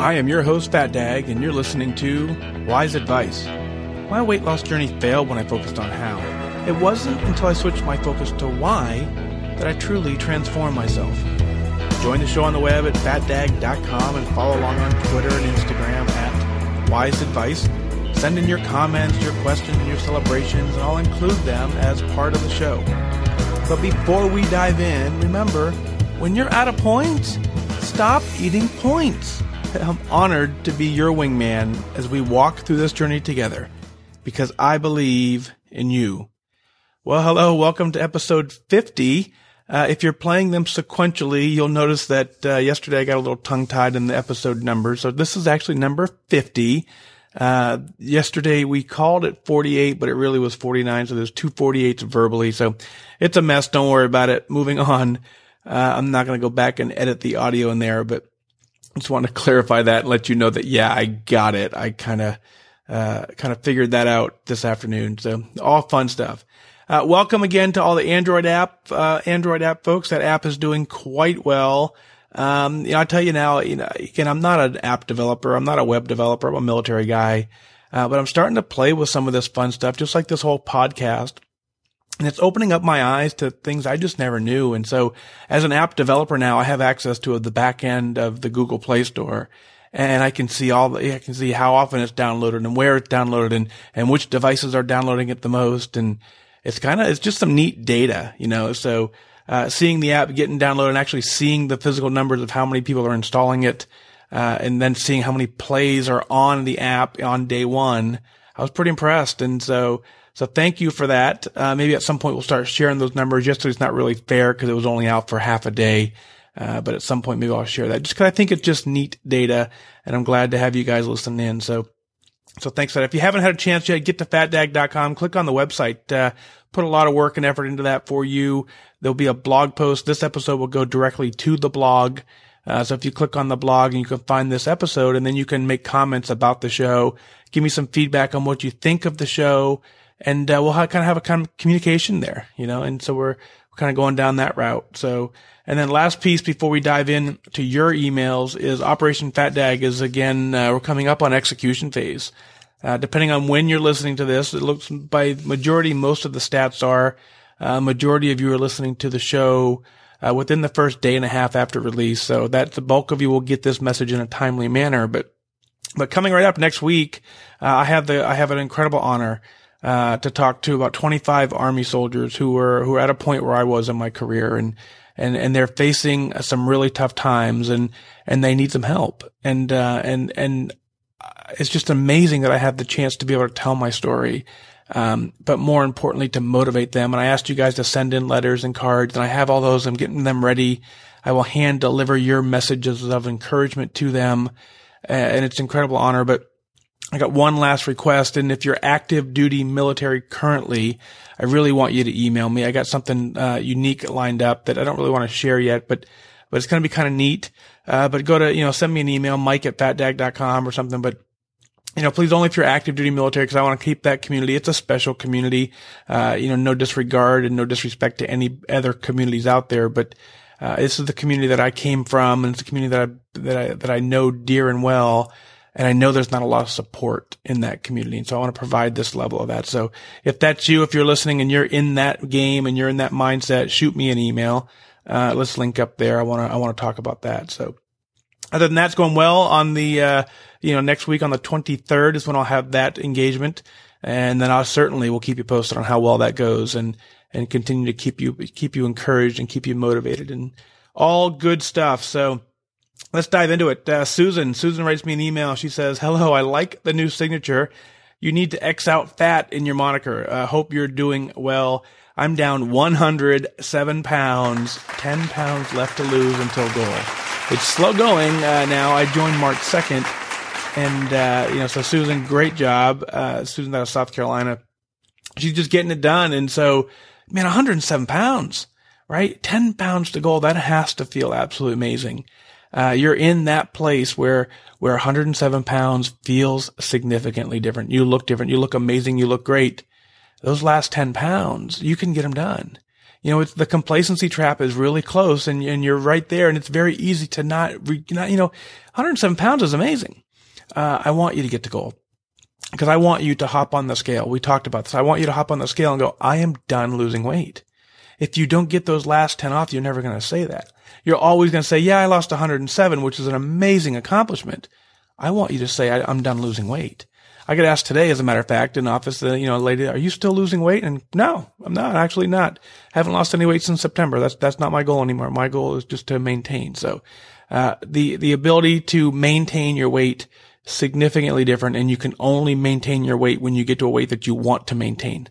I am your host, FatDag, and you're listening to Wise Advice. My weight loss journey failed when I focused on how. It wasn't until I switched my focus to why that I truly transformed myself. Join the show on the web at FatDag.com and follow along on Twitter and Instagram at Wise Advice. Send in your comments, your questions, and your celebrations, and I'll include them as part of the show. But before we dive in, remember, when you're out of points, stop eating points. I'm honored to be your wingman as we walk through this journey together because I believe in you. Well, hello, welcome to episode 50. If you're playing them sequentially, you'll notice that yesterday I got a little tongue-tied in the episode number. So this is actually number 50. Yesterday we called it 48, but it really was 49. So there's two 48s verbally. So it's a mess. Don't worry about it. Moving on. I'm not going to go back and edit the audio in there, but just want to clarify that and let you know that, yeah, I got it. I kind of figured that out this afternoon. So all fun stuff. Welcome again to all the Android app folks. That app is doing quite well. I'll tell you now, again, I'm not an app developer. I'm not a web developer. I'm a military guy. But I'm starting to play with some of this fun stuff, just like this whole podcast. And it's opening up my eyes to things I just never knew. And so as an app developer now, I have access to the back end of the Google Play Store. And I can see I can see how often it's downloaded and where it's downloaded and which devices are downloading it the most. And it's just some neat data, so, seeing the app getting downloaded and actually seeing the physical numbers of how many people are installing it, and then seeing how many plays are on the app on day one, I was pretty impressed. And so thank you for that. Maybe at some point we'll start sharing those numbers. Yesterday's not really fair because it was only out for half a day. But at some point maybe I'll share that just because I think it's just neat data and I'm glad to have you guys listen in. So thanks for that. If you haven't had a chance yet, get to fatdag.com, click on the website, put a lot of work and effort into that for you. There'll be a blog post. This episode will go directly to the blog. So if you click on the blog and you can find this episode and then you can make comments about the show, give me some feedback on what you think of the show. And we'll kind of have a kind of communication there, and so we're kind of going down that route. So, and then last piece before we dive in to your emails is Operation FatDag is again, we're coming up on execution phase. Depending on when you're listening to this, it looks by majority, most of the stats are, majority of you are listening to the show, within the first day and a half after release. So that the bulk of you will get this message in a timely manner. But coming right up next week, I have an incredible honor to talk to about 25 Army soldiers who are at a point where I was in my career and they're facing some really tough times and they need some help. And it's just amazing that I have the chance to be able to tell my story. But more importantly, to motivate them. And I asked you guys to send in letters and cards and I have all those. I'm getting them ready. I will hand deliver your messages of encouragement to them. And it's an incredible honor, but I got one last request, and if you're active duty military currently, I really want you to email me. I got something unique lined up that I don't really want to share yet, but it's going to be kind of neat. But go to, send me an email, mike@fatdag.com or something. But, please only if you're active duty military, because I want to keep that community. It's a special community. No disregard and no disrespect to any other communities out there, but this is the community that I came from, and it's a community that I know dear and well. And I know there's not a lot of support in that community. And so I want to provide this level of that. So if that's you, if you're listening and you're in that game and you're in that mindset, shoot me an email. Let's link up there. I want to talk about that. So other than that, it's going well on the, next week on the 23rd is when I'll have that engagement. And then I certainly will keep you posted on how well that goes and continue to keep you encouraged and keep you motivated and all good stuff. So let's dive into it. Susan writes me an email. She says, "Hello, I like the new signature. You need to X out fat in your moniker. Hope you're doing well. I'm down 107 pounds, 10 pounds left to lose until goal." It's slow going now. I joined March 2nd. And, so Susan, great job. Susan out of South Carolina. She's just getting it done. And so, 107 pounds, right? 10 pounds to goal. That has to feel absolutely amazing. You're in that place where 107 pounds feels significantly different. You look different. You look amazing. You look great. Those last 10 pounds, you can get them done. It's the complacency trap is really close and you're right there. And it's very easy to not 107 pounds is amazing. I want you to get to goal because I want you to hop on the scale. We talked about this. I want you to hop on the scale and go, I am done losing weight. If you don't get those last 10 off, you're never going to say that. You're always going to say, yeah, I lost 107, which is an amazing accomplishment. I want you to say, I'm done losing weight. I got asked today, as a matter of fact, in office, lady, are you still losing weight? And no, I'm not, actually not. Haven't lost any weight since September. That's not my goal anymore. My goal is just to maintain. So, the ability to maintain your weight significantly different, and you can only maintain your weight when you get to a weight that you want to maintain.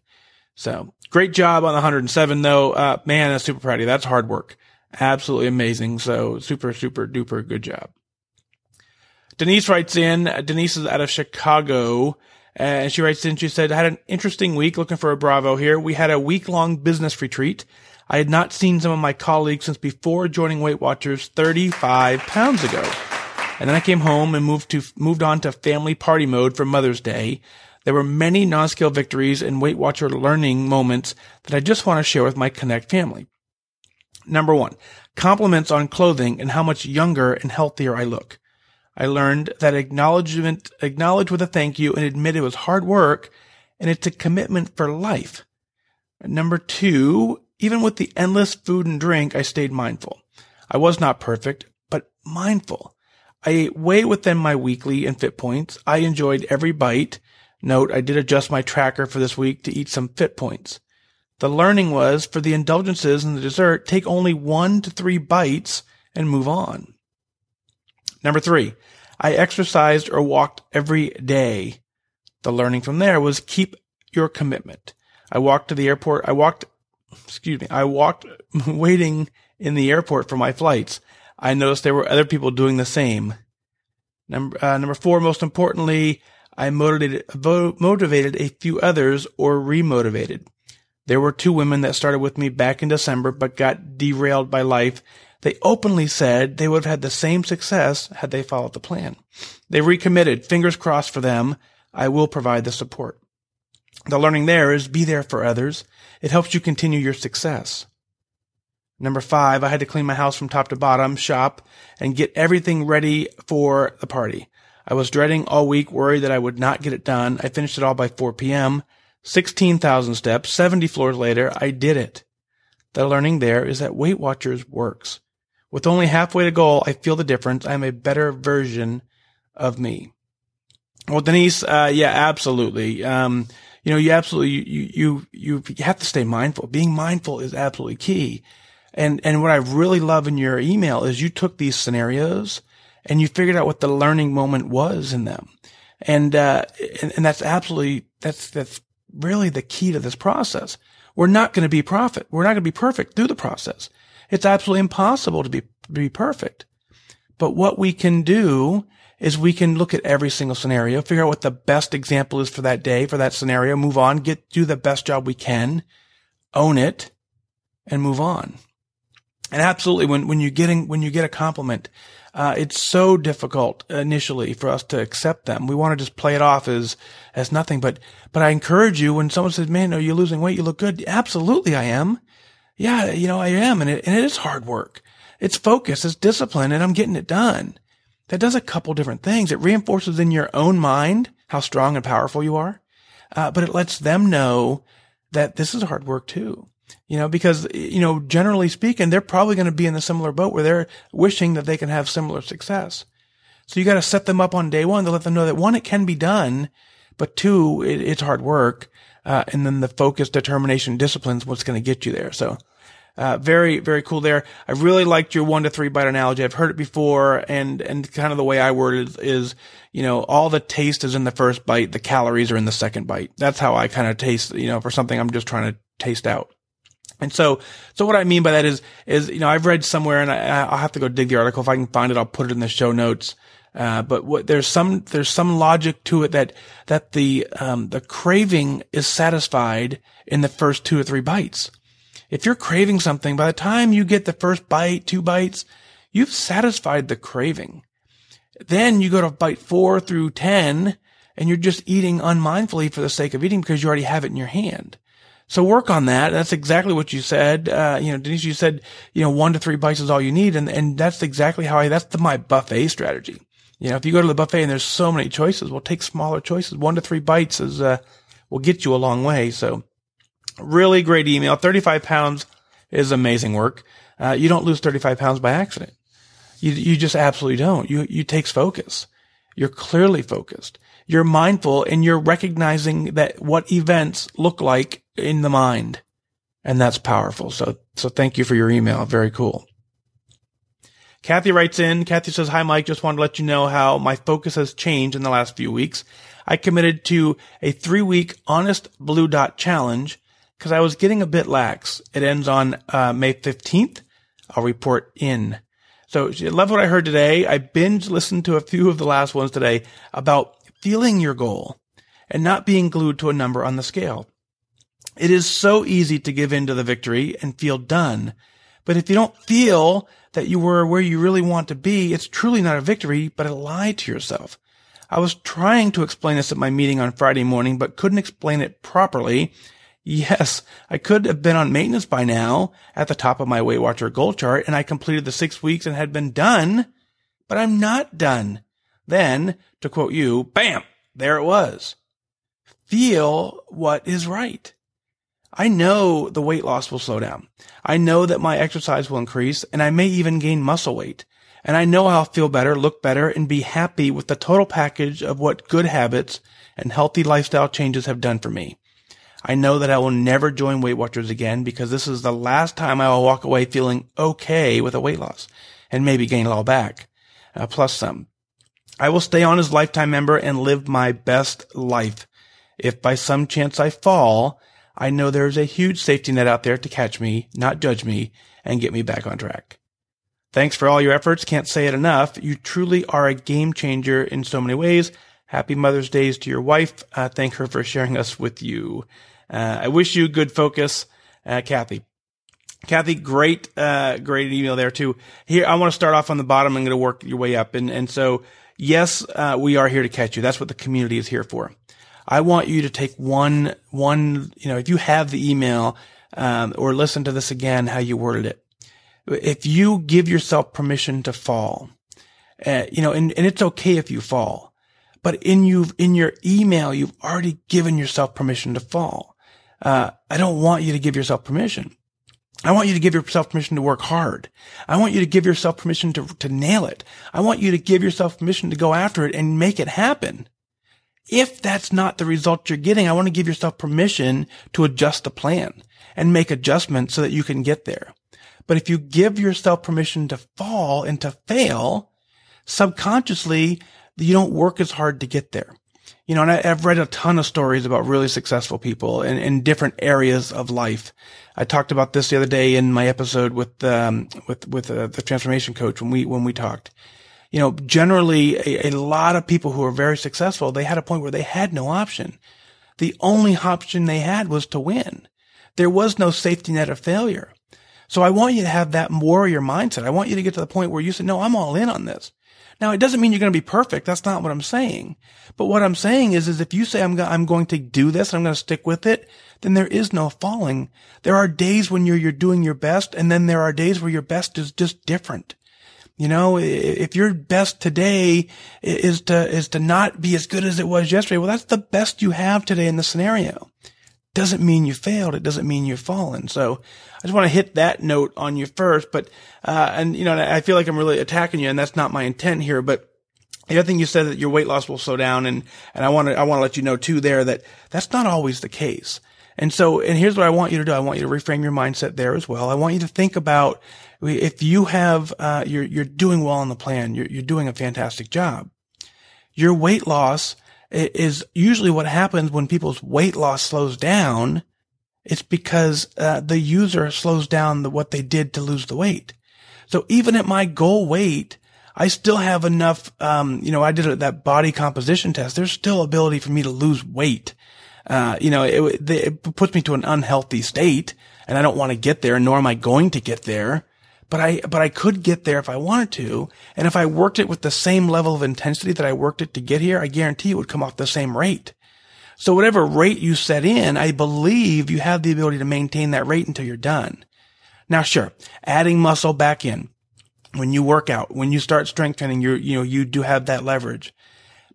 So great job on the 107 though. Man, I'm super proud of you. That's hard work. Absolutely amazing. So super, super duper good job. Denise writes in, Denise is out of Chicago, and she writes in, she said, I had an interesting week, looking for a Bravo here. We had a week-long business retreat. I had not seen some of my colleagues since before joining Weight Watchers 35 pounds ago. And then I came home and moved on to family party mode for Mother's Day. There were many non-scale victories and Weight Watcher learning moments that I just want to share with my Connect family. Number 1, compliments on clothing and how much younger and healthier I look. I learned that acknowledge with a thank you and admit it was hard work and it's a commitment for life. Number 2, even with the endless food and drink, I stayed mindful. I was not perfect, but mindful. I ate way within my weekly and fit points. I enjoyed every bite. Note, I did adjust my tracker for this week to eat some fit points. The learning was, for the indulgences and the dessert, take only 1 to 3 bites and move on. Number 3, I exercised or walked every day. The learning from there was keep your commitment. I walked waiting in the airport for my flights. I noticed there were other people doing the same. Number 4, most importantly, I motivated a few others or remotivated. There were 2 women that started with me back in December but got derailed by life. They openly said they would have had the same success had they followed the plan. They recommitted. Fingers crossed for them. I will provide the support. The learning there is be there for others. It helps you continue your success. Number 5, I had to clean my house from top to bottom, shop, and get everything ready for the party. I was dreading all week, worried that I would not get it done. I finished it all by 4 p.m., 16,000 steps, 70 floors later, I did it. The learning there is that Weight Watchers works. With only halfway to goal, I feel the difference. I am a better version of me. Well, Denise, yeah, absolutely. You have to stay mindful. Being mindful is absolutely key. And what I really love in your email is you took these scenarios and you figured out what the learning moment was in them. And that's absolutely, that's really the key to this process. We're not going to be We're not going to be perfect through the process. It's absolutely impossible to be perfect. But what we can do is we can look at every single scenario, figure out what the best example is for that day, for that scenario, move on, do the best job we can, own it, and move on. And absolutely, when you get a compliment, it's so difficult initially for us to accept them. We want to just play it off as nothing. But I encourage you, when someone says, man, are you losing weight? You look good. Absolutely, I am. Yeah, I am. And it is hard work. It's focus. It's discipline. And I'm getting it done. That does a couple different things. It reinforces in your own mind how strong and powerful you are. But it lets them know that this is hard work too. Because, generally speaking, they're probably going to be in a similar boat where they're wishing that they can have similar success. So you got to set them up on day 1 to let them know that 1, it can be done, but 2, it's hard work. And then the focus, determination, discipline is what's going to get you there. So, very, very cool there. I really liked your 1 to 3 bite analogy. I've heard it before, and kind of the way I word it is, all the taste is in the first bite, the calories are in the second bite. That's how I kind of taste, for something I'm just trying to taste out. And so what I mean by that is, I've read somewhere, and I'll have to go dig the article. If I can find it, I'll put it in the show notes. But there's some logic to it that the craving is satisfied in the first 2 or 3 bites. If you're craving something, by the time you get the first bite, 2 bites, you've satisfied the craving. Then you go to bite 4 through 10, and you're just eating unmindfully for the sake of eating because you already have it in your hand. So work on that. That's exactly what you said. Denise, you said, 1 to 3 bites is all you need. And that's exactly that's my buffet strategy. If you go to the buffet and there's so many choices, we'll take smaller choices. 1 to 3 bites will get you a long way. So really great email. 35 pounds is amazing work. You don't lose 35 pounds by accident. You just absolutely don't. You takes focus. You're clearly focused. You're mindful and you're recognizing that what events look like in the mind. And that's powerful. So thank you for your email. Very cool. Kathy writes in. Kathy says, "Hi, Mike. Just wanted to let you know how my focus has changed in the last few weeks. I committed to a 3-week honest blue dot challenge because I was getting a bit lax. It ends on May 15th. I'll report in." So I love what I heard today. I binge listened to a few of the last ones today about feeling your goal and not being glued to a number on the scale. It is so easy to give in to the victory and feel done. But if you don't feel that you were where you really want to be, it's truly not a victory, but a lie to yourself. I was trying to explain this at my meeting on Friday morning, but couldn't explain it properly. Yes, I could have been on maintenance by now at the top of my Weight Watcher goal chart, and I completed the 6 weeks and had been done, but I'm not done. Then, to quote you, bam, there it was. Feel what is right. I know the weight loss will slow down. I know that my exercise will increase, and I may even gain muscle weight. And I know I'll feel better, look better, and be happy with the total package of what good habits and healthy lifestyle changes have done for me. I know that I will never join Weight Watchers again because this is the last time I will walk away feeling okay with a weight loss and maybe gain it all back, plus some. I will stay on as lifetime member and live my best life. If by some chance I fall, I know there's a huge safety net out there to catch me, not judge me, and get me back on track. Thanks for all your efforts. Can't say it enough. You truly are a game changer in so many ways. Happy Mother's Day to your wife. Thank her for sharing us with you. I wish you good focus, Kathy. Kathy, great email there too. Here, I want to start off on the bottom. I'm going to work your way up. And so, yes, we are here to catch you. That's what the community is here for. I want you to take one, if you have the email, or listen to this again, how you worded it. If you give yourself permission to fall, and it's okay if you fall, but in your email, you've already given yourself permission to fall. I don't want you to give yourself permission. I want you to give yourself permission to work hard. I want you to give yourself permission to nail it. I want you to give yourself permission to go after it and make it happen. If that's not the result you're getting, I want to give yourself permission to adjust the plan and make adjustments so that you can get there. But if you give yourself permission to fall and to fail, subconsciously, you don't work as hard to get there. And I've read a ton of stories about really successful people in different areas of life. I talked about this the other day in my episode with the transformation coach when we talked. Generally a lot of people who are very successful, they had a point where they had no option. The only option they had was to win. There was no safety net of failure. So I want you to have that warrior mindset. I want you to get to the point where you say, no, I'm all in on this. Now, it doesn't mean you're going to be perfect. That's not what I'm saying. But what I'm saying is if you say I'm going to do this, I'm going to stick with it, then there is no falling. There are days when you're doing your best, and then there are days where your best is just different. If your best today is to not be as good as it was yesterday, well, that's the best you have today in the scenario. Doesn't mean you failed. It doesn't mean you've fallen. So I just want to hit that note on you first. But, I feel like I'm really attacking you, and that's not my intent here. But the other thing you said that your weight loss will slow down. And I want to let you know too there that that's not always the case. And here's what I want you to do. I want you to reframe your mindset there as well. I want you to think about if you have, you're doing well on the plan. You're doing a fantastic job. Your weight loss is usually what happens when people's weight loss slows down. It's because the user slows down what they did to lose the weight. So even at my goal weight, I still have enough. I did that body composition test. There's still ability for me to lose weight. It puts me to an unhealthy state, and I don't want to get there, nor am I going to get there. But I could get there if I wanted to. And if I worked it with the same level of intensity that I worked it to get here, I guarantee it would come off the same rate. So whatever rate you set in, I believe you have the ability to maintain that rate until you're done. Now, sure, adding muscle back in. When you work out, when you start strength training, you do have that leverage.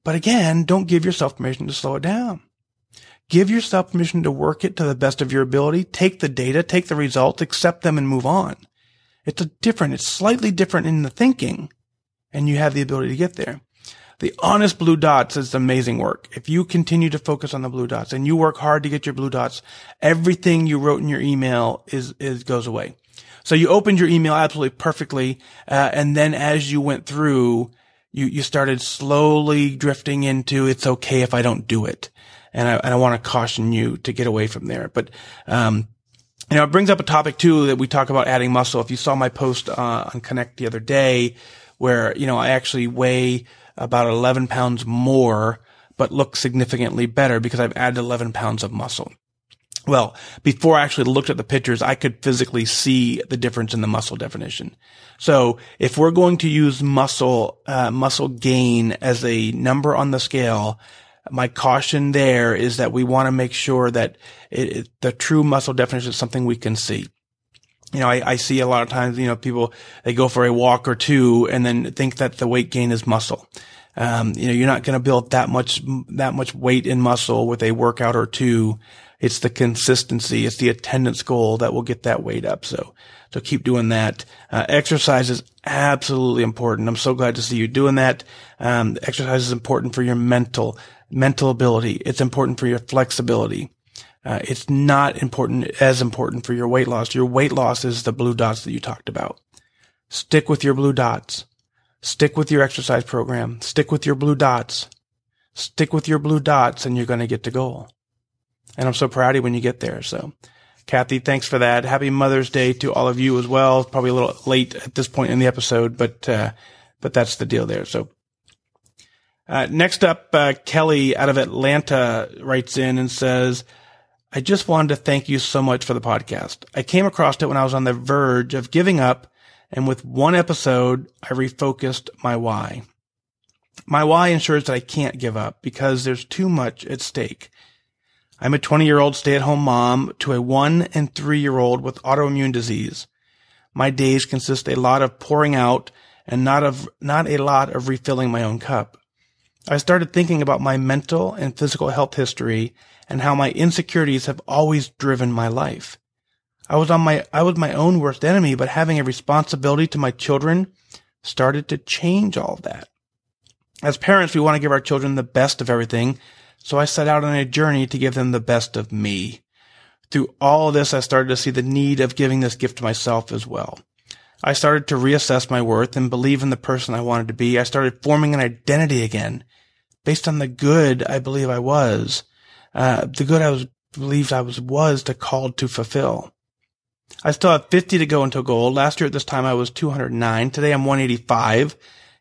But again, don't give yourself permission to slow it down. Give yourself permission to work it to the best of your ability. Take the data, take the results, accept them, and move on. It's slightly different in the thinking, and you have the ability to get there. The honest blue dots is amazing work. If you continue to focus on the blue dots and you work hard to get your blue dots, everything you wrote in your email goes away. So you opened your email absolutely perfectly, and then as you went through, you started slowly drifting into it's okay if I don't do it. And I want to caution you to get away from there. But, it brings up a topic too that we talk about adding muscle. If you saw my post on Connect the other day where, I actually weigh about 11 pounds more, but look significantly better because I've added 11 pounds of muscle. Well, before I actually looked at the pictures, I could physically see the difference in the muscle definition. So if we're going to use muscle gain as a number on the scale, my caution there is that we want to make sure that the true muscle definition is something we can see. I see a lot of times, people, they go for a walk or two and then think that the weight gain is muscle. You're not going to build that much weight in muscle with a workout or two. It's the consistency. It's the attendance goal that will get that weight up. So keep doing that. Exercise is absolutely important. I'm so glad to see you doing that. Exercise is important for your mental ability. It's important for your flexibility. It's not as important for your weight loss. Your weight loss is the blue dots that you talked about. Stick with your blue dots. Stick with your exercise program. Stick with your blue dots. Stick with your blue dots, and you're going to get to goal. And I'm so proud of you when you get there. So, Kathy, thanks for that. Happy Mother's Day to all of you as well. Probably a little late at this point in the episode, but that's the deal there. So, next up, Kelly out of Atlanta writes in and says, I just wanted to thank you so much for the podcast. I came across it when I was on the verge of giving up, and with one episode, I refocused my why. My why ensures that I can't give up because there's too much at stake. I'm a 20-year-old stay-at-home mom to a 1- and 3-year-old with autoimmune disease. My days consist a lot of pouring out and not a lot of refilling my own cup. I started thinking about my mental and physical health history and how my insecurities have always driven my life. I was my own worst enemy, but having a responsibility to my children started to change all of that. As parents, we want to give our children the best of everything, so I set out on a journey to give them the best of me. Through all of this, I started to see the need of giving this gift to myself as well. I started to reassess my worth and believe in the person I wanted to be. I started forming an identity again based on the good I believe I was, the good believed I was called to fulfill. I still have 50 to go until goal. Last year at this time, I was 209. Today, I'm 185.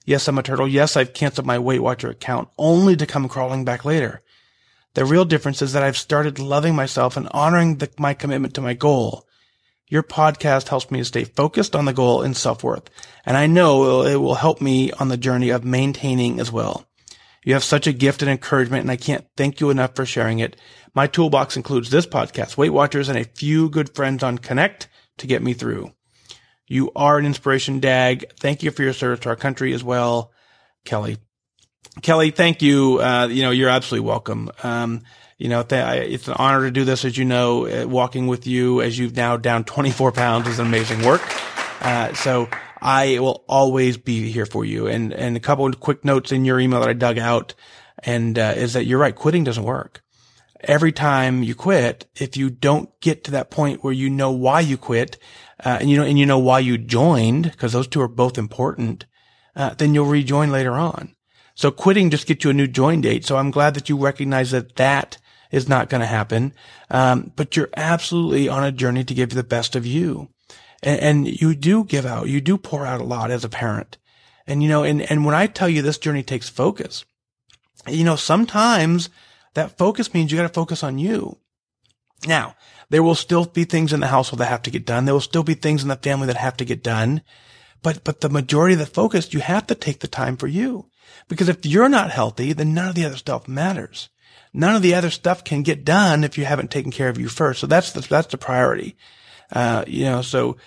Yes, I'm a turtle. Yes, I've canceled my Weight Watcher account only to come crawling back later. The real difference is that I've started loving myself and honoring my commitment to my goal. Your podcast helps me to stay focused on the goal and self-worth, and I know it will help me on the journey of maintaining as well. You have such a gift and encouragement, and I can't thank you enough for sharing it. My toolbox includes this podcast, Weight Watchers, and a few good friends on Connect to get me through. You are an inspiration, Dag. Thank you for your service to our country as well, Kelly. Kelly, thank you. You're absolutely welcome. It's an honor to do this, as you know. Walking with you as you've now down 24 pounds is amazing work. So I will always be here for you. And a couple of quick notes in your email that I dug out, and is that you're right, quitting doesn't work. Every time you quit, if you don't get to that point where you know why you quit, and you know why you joined, because those two are both important, then you'll rejoin later on. So quitting just gets you a new join date. So I'm glad that you recognize that is not going to happen. But you're absolutely on a journey to give the best of you. And you do give out, you do pour out a lot as a parent. And, and when I tell you this journey takes focus, sometimes that focus means you got to focus on you. Now, there will still be things in the household that have to get done. There will still be things in the family that have to get done. But the majority of the focus, you have to take the time for you. Because if you're not healthy, then none of the other stuff matters. none of the other stuff can get done if you haven't taken care of you first. So that's the priority. So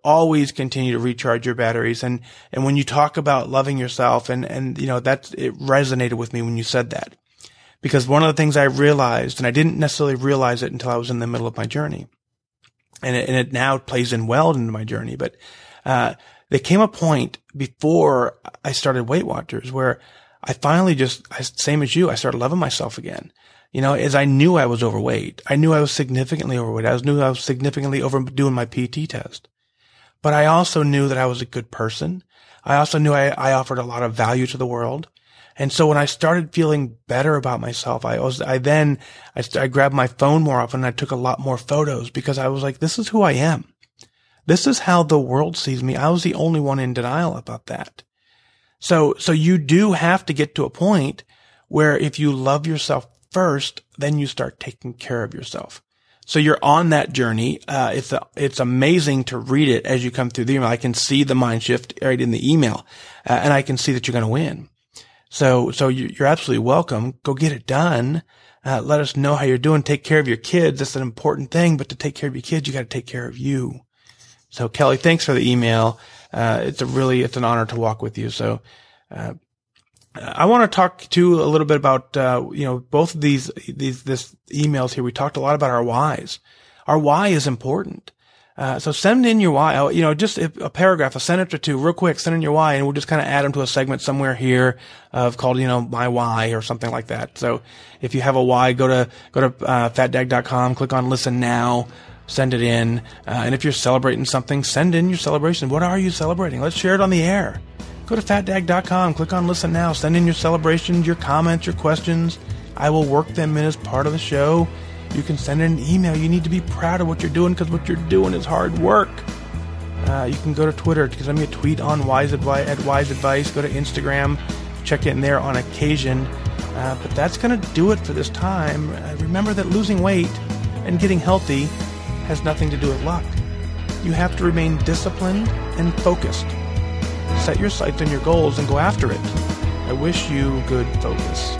always continue to recharge your batteries. And when you talk about loving yourself and it resonated with me when you said that, because one of the things I realized, and I didn't necessarily realize it until I was in the middle of my journey, and it now plays in well into my journey, but, there came a point before I started Weight Watchers where I finally same as you, I started loving myself again. As I knew I was overweight. I knew I was significantly overweight. I knew I was significantly overdoing my PT test. But I also knew that I was a good person. I also knew I offered a lot of value to the world. And so when I started feeling better about myself, I grabbed my phone more often and I took a lot more photos because I was like, this is who I am. This is how the world sees me. I was the only one in denial about that. So you do have to get to a point where if you love yourself first, then you start taking care of yourself. So you're on that journey. It's amazing to read it as you come through the email. I can see the mind shift right in the email, and I can see that you're going to win. So you're absolutely welcome. Go get it done. Let us know how you're doing. Take care of your kids. That's an important thing, but to take care of your kids, you got to take care of you. So Kelly, thanks for the email. It's an honor to walk with you. So, I want to talk too a little bit about, both of these emails here. We talked a lot about our whys. Our why is important. So send in your why, just a paragraph, a sentence or two real quick, send in your why, and we'll just kind of add them to a segment somewhere here called, my why or something like that. So if you have a why, go to FatDag.com, click on listen now. Send it in. And if you're celebrating something, send in your celebration. What are you celebrating? Let's share it on the air. Go to FatDag.com, click on listen now, send in your celebrations, your comments, your questions. I will work them in as part of the show. You can send in an email. You need to be proud of what you're doing because what you're doing is hard work. You can go to Twitter. Send me a tweet on Wise Advice. Go to Instagram. Check in there on occasion. But that's going to do it for this time. Remember that losing weight and getting healthy has nothing to do with luck. You have to remain disciplined and focused. Set your sights on your goals and go after it. I wish you good focus.